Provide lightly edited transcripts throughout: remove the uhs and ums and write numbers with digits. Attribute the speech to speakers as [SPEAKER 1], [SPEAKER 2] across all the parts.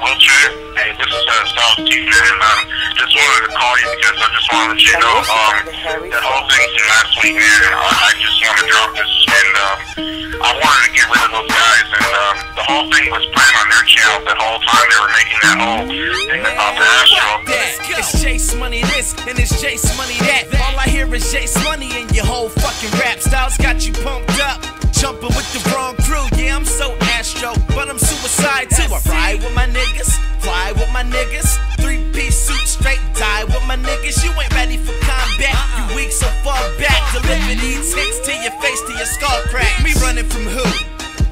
[SPEAKER 1] Wiltshire. Hey, this is South T, man. Just wanted to call you because I just wanted to let you know, that whole thing from last week, man. I just want to drop this, and I wanted to get rid of those guys, and the whole thing was planned on their channel. That whole time they were making that whole thing about the Astro.
[SPEAKER 2] It's Jace Money this, and it's Jace Money that. All I hear is Jace Money, and your whole fucking rap styles got you pumped up. Jumping with the wrong crew, yeah, I'm so Astro, but I'm suicide too. I ride with my niggas, fly with my niggas, three-piece suit, straight die with my niggas. You ain't ready for combat, you weak, so fall back. Deliver these hits to your face, to your skull crack. Me running from who?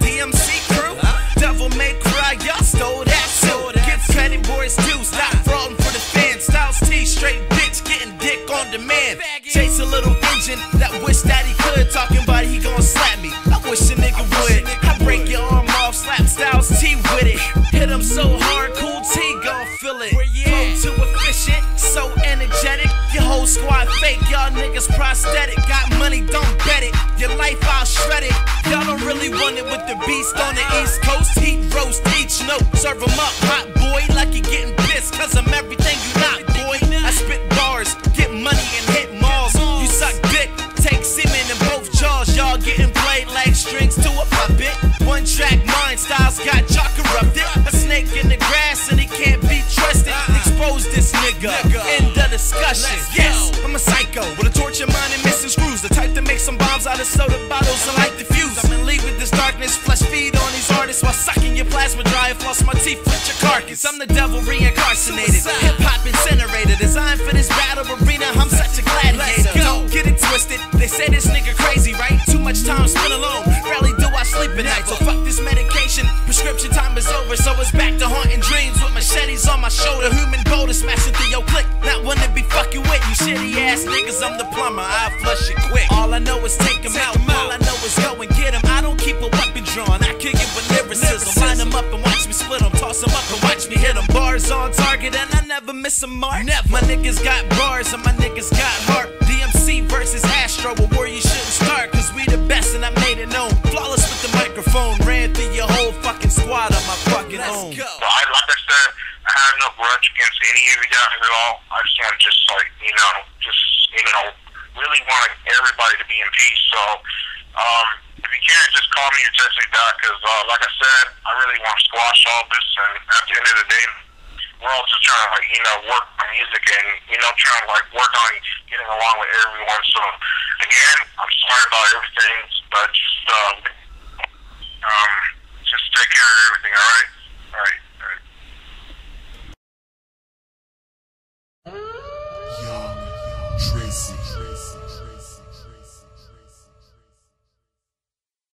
[SPEAKER 2] DMC crew? Devil May Cry, y'all stole that too. Get petty boys too, stop frauding for the fans. Styles T, straight bitch, getting dick on demand. Chase a little engine that wish that he could, talking about he gon' slap me. Wish a nigga would. I break your arm off, slap Styles T with it. Hit him so hard, Cool T gon' feel it. Flow too efficient, so energetic. Your whole squad fake, y'all niggas prosthetic. Got money, don't bet it. Your life I'll shred it. Y'all don't really want it with the beast on the East Coast. Heat roast each note, serve him up, hot boy, like you getting pissed, cause I'm everything you not, boy. I spit bars, get money and hit malls. You suck dick, take semen in both jaws. Y'all getting played like strings to a puppet. One track mind, Styles got y'all corrupted. A snake in the grass and he can't be trusted. Expose this nigga, end of discussion. Yes, I'm a psycho with a torture mind and missing screws. The type that makes some bombs out of soda bottles and light the fuse. I'm in league with this darkness, flesh feed on these artists while sucking your plasma dry and floss my teeth with your carcass. I'm the devil reincarnated, hip-hop incinerator, designed for this battle arena. I'm such a gladiator. Don't get it twisted, they say this nigga crazy, right? Too much time spent alone, rarely do I sleep at night. So fuck this medication, prescription time is over, so it's back to haunting dreams with machetes on my shoulder. Human boulder smashing through your clique, not one to be fucking with. You shitty ass niggas, I'm the plumber, I'll flush it quick. All I know is take him out, all I know is go and get him. I don't keep a weapon drawn, I kick it with lyricism. Line him up and watch me split him, toss him up and watch me hit him. Bars on target and I never miss a mark. My niggas got bars and my niggas got heart. DMC versus Astro, a war you shouldn't start, cause we the best and I made it known. Flawless with the microphone, ran through your whole fucking squad on my fucking own.
[SPEAKER 1] So like I said, I have no grudge against any of you guys at all. I just want to really want everybody to be in peace. So, if you can, just call me or text me back, because like I said, I really want to squash all this, and at the end of the day, we're all just trying to work on music and, trying to work on getting along with everyone. So, again, I'm sorry about everything, but just take care of everything, alright? Alright.
[SPEAKER 3] Young Tracy.